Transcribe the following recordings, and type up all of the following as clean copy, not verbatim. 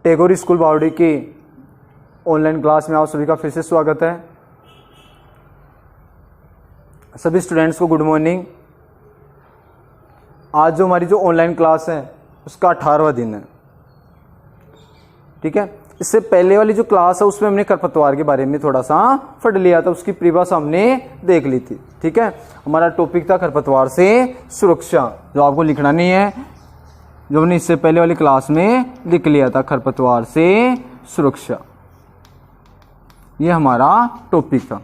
Tagore school बावड़ी की online class में आप सभी का फिर से स्वागत है। सभी स्टूडेंट्स को गुड मॉर्निंग। आज जो हमारी जो ऑनलाइन क्लास है उसका 18वां दिन है, ठीक है। इससे पहले वाली जो क्लास है उसमें हमने खरपतवार के बारे में थोड़ा सा पढ़ लिया था, उसकी परिभाषा हमने देख ली थी, ठीक है। हमारा टॉपिक था खरपतवार से सुरक्षा, जो आपको लिखना नहीं है, जो हमने इससे पहले वाली क्लास में लिख लिया था, खरपतवार से सुरक्षा, ये हमारा टॉपिक था,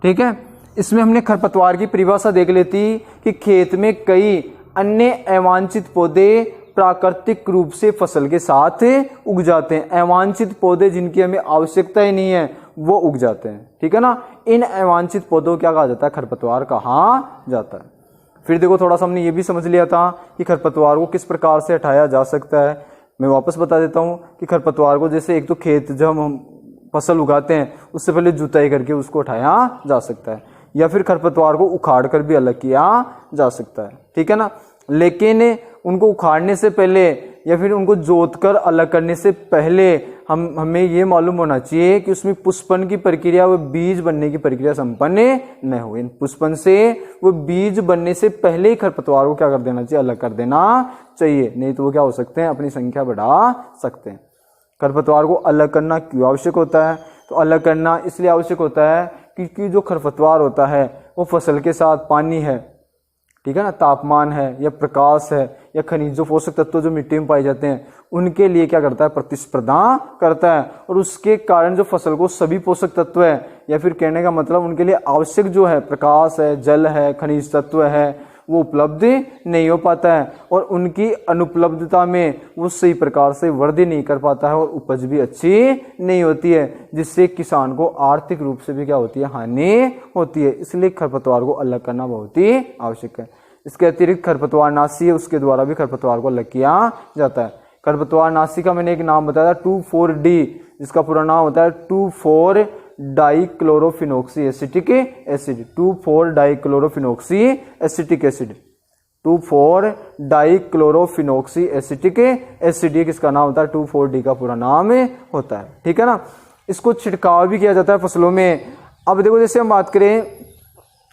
ठीक है। इसमें हमने खरपतवार की परिभाषा देख ली थी कि खेत में कई अन्य अवांछित पौधे प्राकृतिक रूप से फसल के साथ उग जाते हैं। अवांछित पौधे जिनकी हमें आवश्यकता ही नहीं है वो उग जाते हैं, ठीक है ना। इन अवांछित पौधों को क्या कहा जाता है? खरपतवार कहा जाता है। फिर देखो, थोड़ा सा हमने ये भी समझ लिया था कि खरपतवार को किस प्रकार से हटाया जा सकता है। मैं वापस बता देता हूँ कि खरपतवार को जैसे एक तो खेत जब हम फसल उगाते हैं उससे पहले जुताई करके उसको हटाया जा सकता है, या फिर खरपतवार को उखाड़ कर भी अलग किया जा सकता है, ठीक है ना। लेकिन उनको उखाड़ने से पहले या फिर उनको जोतकर अलग करने से पहले हमें ये मालूम होना चाहिए कि उसमें पुष्पन की प्रक्रिया व बीज बनने की प्रक्रिया संपन्न न हो। पुष्पन से वो बीज बनने से पहले ही खरपतवार को क्या कर देना चाहिए? अलग कर देना चाहिए, नहीं तो वो क्या हो सकते हैं? अपनी संख्या बढ़ा सकते हैं। खरपतवार को अलग करना क्यों आवश्यक होता है? तो अलग करना इसलिए आवश्यक होता है क्योंकि जो खरपतवार होता है वो फसल के साथ पानी है, ठीक है ना, तापमान है या प्रकाश है या खनिजों पोषक तत्व जो मिट्टी में पाए जाते हैं उनके लिए क्या करता है? प्रतिस्पर्धा करता है, और उसके कारण जो फसल को सभी पोषक तत्व है, या फिर कहने का मतलब उनके लिए आवश्यक जो है प्रकाश है, जल है, खनिज तत्व है, वो उपलब्ध नहीं हो पाता है, और उनकी अनुपलब्धता में वो सही प्रकार से वृद्धि नहीं कर पाता है और उपज भी अच्छी नहीं होती है, जिससे किसान को आर्थिक रूप से भी क्या होती है? हानि होती है। इसलिए खरपतवार को अलग करना बहुत ही आवश्यक है। इसके अतिरिक्त खरपतवार नाशी है, उसके द्वारा भी खरपतवार को अलग किया जाता है। खरपतवार नाशी का मैंने एक नाम बताया था 2,4-D, जिसका पूरा नाम होता है 2,4 dichlorophenoxy acetic acid, 2,4 dichlorophenoxy acetic acid, 2,4 dichlorophenoxy acetic acid, किसका नाम होता है? 2,4-D का पूरा नाम होता है, ठीक है ना। इसको छिड़काव भी किया जाता है फसलों में। अब देखो, जैसे हम बात करें,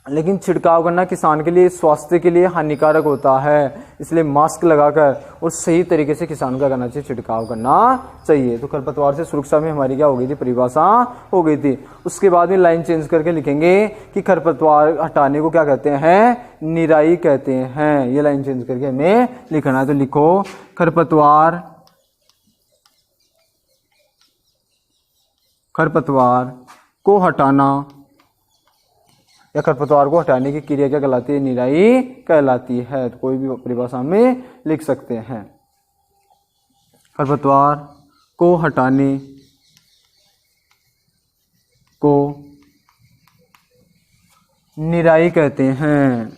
लेकिन छिड़काव करना किसान के लिए स्वास्थ्य के लिए हानिकारक होता है, इसलिए मास्क लगाकर और सही तरीके से किसान का करना चाहिए, छिड़काव करना चाहिए। तो खरपतवार से सुरक्षा में हमारी क्या हो गई थी? परिभाषा हो गई थी। उसके बाद में लाइन चेंज करके लिखेंगे कि खरपतवार हटाने को क्या कहते हैं? निराई कहते हैं। ये लाइन चेंज करके हमें लिखना है, तो लिखो खरपतवार को हटाना या खरपतवार को हटाने की क्रिया क्या कहलाती है? निराई कहलाती है। तो कोई भी परिभाषा में लिख सकते हैं। खरपतवार को हटाने को निराई कहते हैं।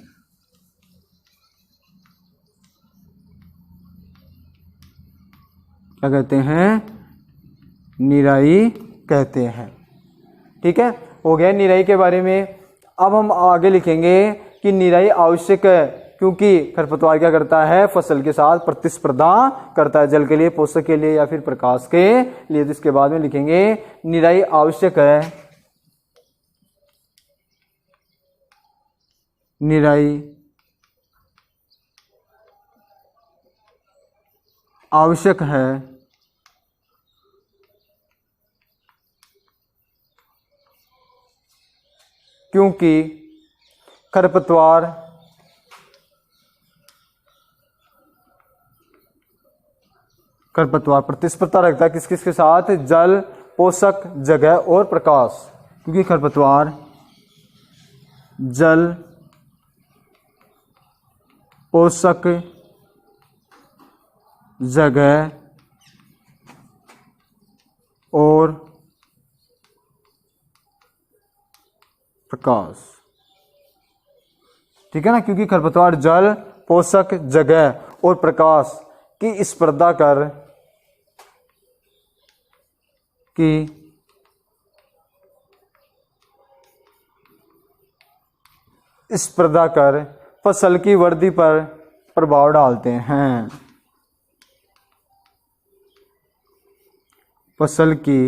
क्या कहते हैं? निराई कहते हैं, ठीक है। हो गया निराई के बारे में। अब हम आगे लिखेंगे कि निराई आवश्यक है क्योंकि खरपतवार क्या करता है? फसल के साथ प्रतिस्पर्धा करता है, जल के लिए, पोषक के लिए या फिर प्रकाश के लिए। तो इसके बाद में लिखेंगे निराई आवश्यक है, निराई आवश्यक है क्योंकि खरपतवार प्रतिस्पर्धा रखता है किस किस के साथ? जल, पोषक, जगह और प्रकाश। क्योंकि खरपतवार जल, पोषक, जगह और प्रकाश, ठीक है ना। क्योंकि खरपतवार जल, पोषक, जगह और प्रकाश की स्पर्धा कर फसल की वृद्धि पर प्रभाव डालते हैं। फसल की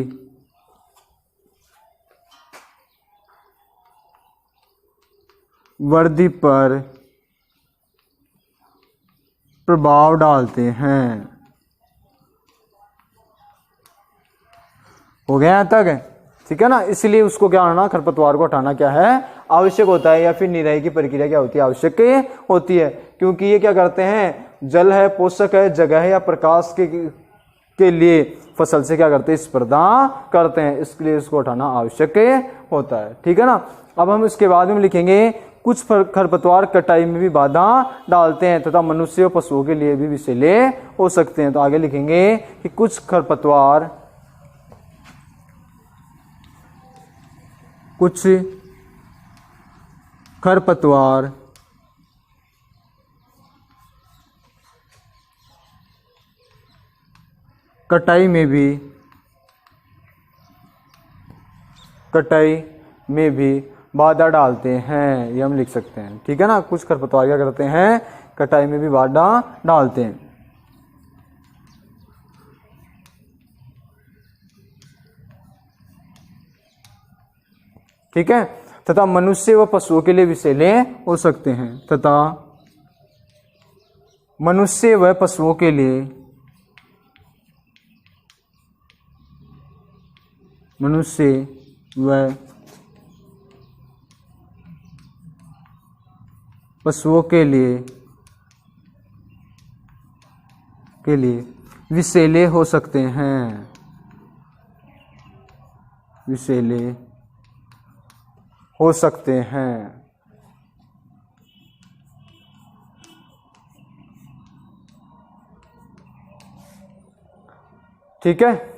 वृद्धि पर प्रभाव डालते हैं। हो गया यहाँ तक? ठीक है ना। इसलिए उसको क्या करना, खरपतवार को हटाना क्या है, आवश्यक होता है, या फिर निराई की प्रक्रिया क्या होती है, आवश्यक होती है। क्योंकि ये क्या करते हैं, जल है, पोषक है, जगह है या प्रकाश के लिए फसल से क्या करते हैं, स्पर्धा करते हैं, इसलिए इसको हटाना आवश्यक होता है। ठीक है ना। अब हम इसके बाद में लिखेंगे कुछ खरपतवार कटाई में भी बाधा डालते हैं तथा मनुष्य और पशुओं के लिए भी विषैले हो सकते हैं। तो आगे लिखेंगे कि कुछ खरपतवार कटाई में भी बाधा डालते हैं, ये हम लिख सकते हैं। ठीक है ना। कुछ खरपतवार क्या करते हैं, कटाई में भी बाधा डालते हैं। ठीक है। तथा मनुष्य व पशुओं के लिए विषैले हो सकते हैं, तथा मनुष्य व पशुओं के लिए विषैले हो सकते हैं, विषैले हो सकते हैं। ठीक है।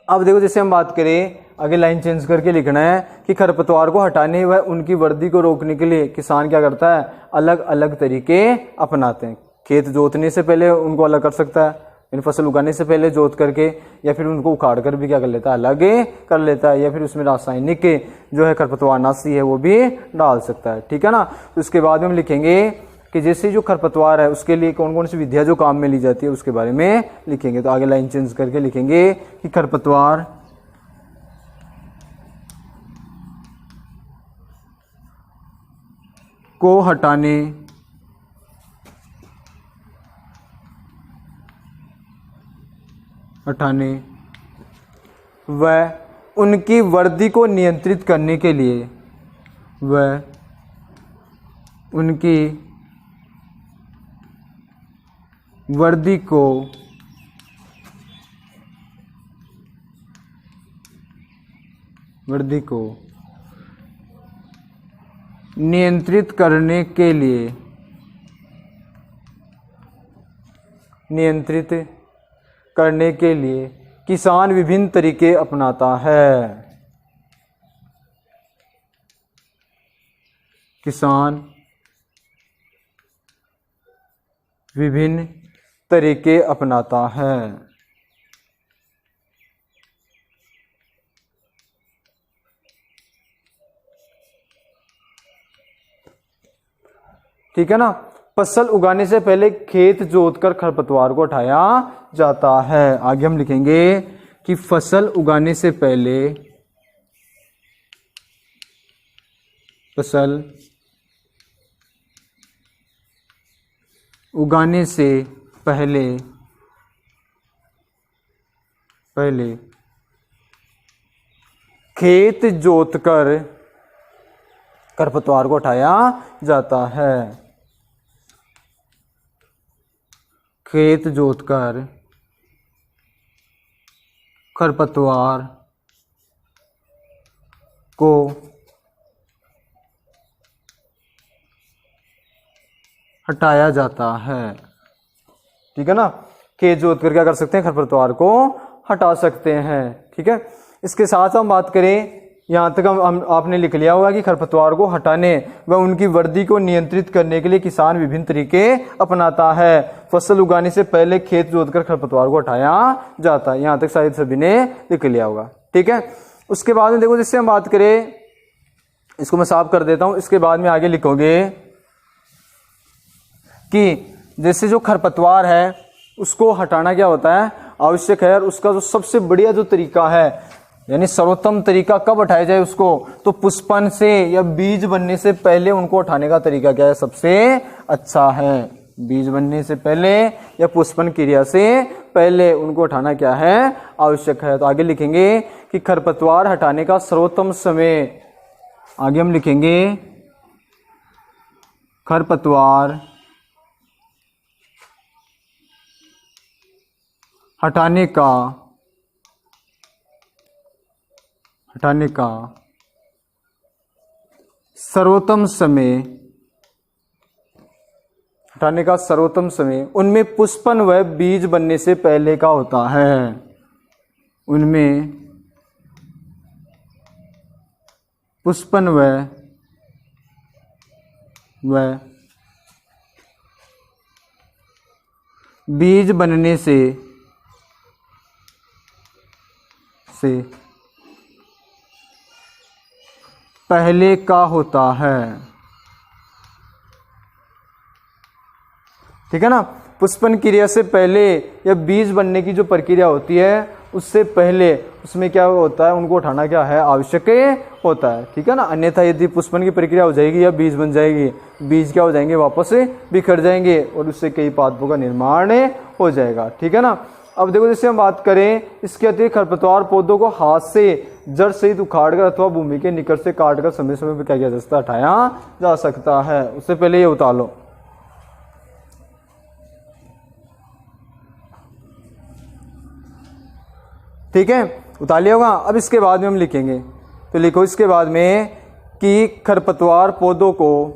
अब देखो, जैसे हम बात करें, आगे लाइन चेंज करके लिखना है कि खरपतवार को हटाने व उनकी वृद्धि को रोकने के लिए किसान क्या करता है, अलग अलग तरीके अपनाते हैं। खेत जोतने से पहले उनको अलग कर सकता है, इन फसल उगाने से पहले जोत करके, या फिर उनको उखाड़ कर भी क्या कर लेता है, अलग कर लेता है, या फिर उसमें रासायनिक जो है खरपतवारनाशी है वो भी डाल सकता है। ठीक है ना। तो उसके बाद में हम लिखेंगे कि जैसे जो खरपतवार है उसके लिए कौन कौन सी विधियां जो काम में ली जाती है उसके बारे में लिखेंगे। तो आगे लाइन चेंज करके लिखेंगे कि खरपतवार को हटाने व उनकी वृद्धि को नियंत्रित करने के लिए नियंत्रित करने के लिए किसान विभिन्न तरीके अपनाता है। किसान विभिन्न तरीके अपनाता है। ठीक है ना। फसल उगाने से पहले खेत जोतकर खरपतवार को हटाया जाता है। आगे हम लिखेंगे कि फसल उगाने से पहले खेत जोतकर खरपतवार को हटाया जाता है। खेत जोतकर खरपतवार को हटाया जाता है। ठीक है ना। खेत जोत कर क्या कर सकते हैं, खरपतवार को हटा सकते हैं। ठीक है। इसके साथ हम बात करें, यहाँ तक हम आपने लिख लिया होगा कि खरपतवार को हटाने व उनकी वृद्धि को नियंत्रित करने के लिए किसान विभिन्न तरीके अपनाता है। फसल उगाने से पहले खेत जोतकर खरपतवार को हटाया जाता है। यहाँ तक शायद सभी ने लिख लिया होगा। ठीक है। उसके बाद में देखो, जिससे हम बात करें, इसको मैं साफ कर देता हूं। इसके बाद में आगे लिखोगे कि जैसे जो खरपतवार है उसको हटाना क्या होता है, आवश्यक है, और उसका जो सबसे बढ़िया जो तरीका है, यानी सर्वोत्तम तरीका कब हटाया जाए उसको, तो पुष्पन से या बीज बनने से पहले उनको उठाने का तरीका क्या है, सबसे अच्छा है। बीज बनने से पहले या पुष्पन क्रिया से पहले उनको हटाना क्या है, आवश्यक है। तो आगे लिखेंगे कि खरपतवार हटाने का सर्वोत्तम समय, आगे हम लिखेंगे खरपतवार हटाने का सर्वोत्तम समय उनमें पुष्पन व बीज बनने से पहले का होता है। उनमें पुष्पन व बीज बनने से पहले का होता है। ठीक है ना, पुष्पन क्रिया से पहले या बीज बनने की जो प्रक्रिया होती है उससे पहले उसमें क्या होता है, उनको उठाना क्या है, आवश्यक होता है। ठीक है ना, अन्यथा यदि पुष्पन की प्रक्रिया हो जाएगी या बीज बन जाएगी, बीज क्या हो जाएंगे, वापस बिखर जाएंगे और उससे कई पादपों का निर्माण हो जाएगा। ठीक है ना। अब देखो, जैसे हम बात करें, इसके अतिरिक्त खरपतवार पौधों को हाथ से जड़ सहित उखाड़कर अथवा भूमि के निकट से काटकर समय समय पर क्या किया जा सकता है, हटाया जा सकता है। उससे पहले ये उतार लो। ठीक है, उतार लिया होगा। अब इसके बाद में हम लिखेंगे, तो लिखो इसके बाद में कि खरपतवार पौधों को,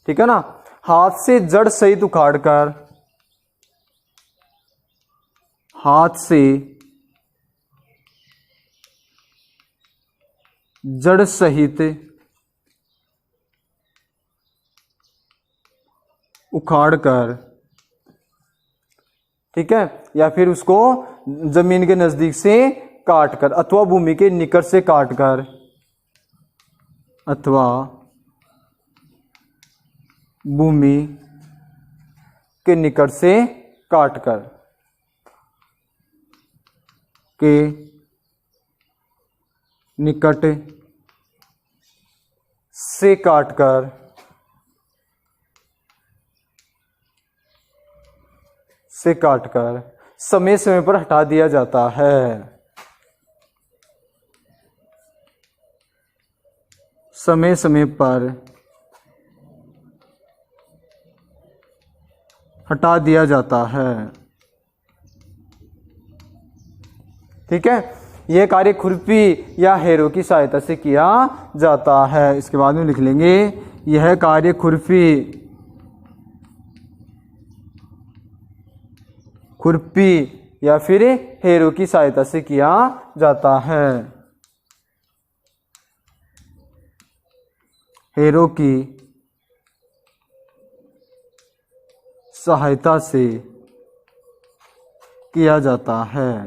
ठीक है ना, हाथ से जड़ सहित उखाड़कर, हाथ से जड़ सहित उखाड़कर, ठीक है, या फिर उसको जमीन के नजदीक से काटकर अथवा भूमि के निकट से काटकर, अथवा भूमि के निकट से काटकर, के निकट से काटकर समय समय पर हटा दिया जाता है। समय समय पर हटा दिया जाता है। ठीक है, यह कार्य खुरपी या हैरो की सहायता से किया जाता है। इसके बाद में लिख लेंगे, यह कार्य खुरपी या फिर हैरो की सहायता से किया जाता है। हैरो की सहायता से किया जाता है।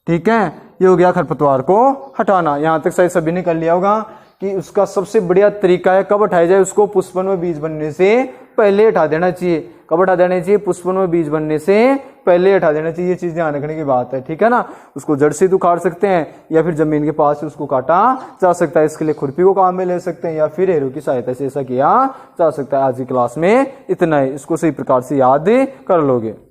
ठीक है, ये हो गया खरपतवार को हटाना। यहां तक शायद सभी ने कर लिया होगा कि उसका सबसे बढ़िया तरीका है कब हटाया जाए उसको, पुष्पन में बीज बनने से पहले हटा देना चाहिए। कब हटा देना चाहिए, पुष्पन में बीज बनने से पहले हटा देना चाहिए। ये चीज ध्यान रखने की बात है। ठीक है ना, उसको जड़ से उखाड़ सकते हैं या फिर जमीन के पास से उसको काटा जा सकता है। इसके लिए खुरपी को काम में ले सकते हैं या फिर हैरो की सहायता से ऐसा किया जा सकता है। आज की क्लास में इतना ही, इसको सही प्रकार से याद कर लोगे।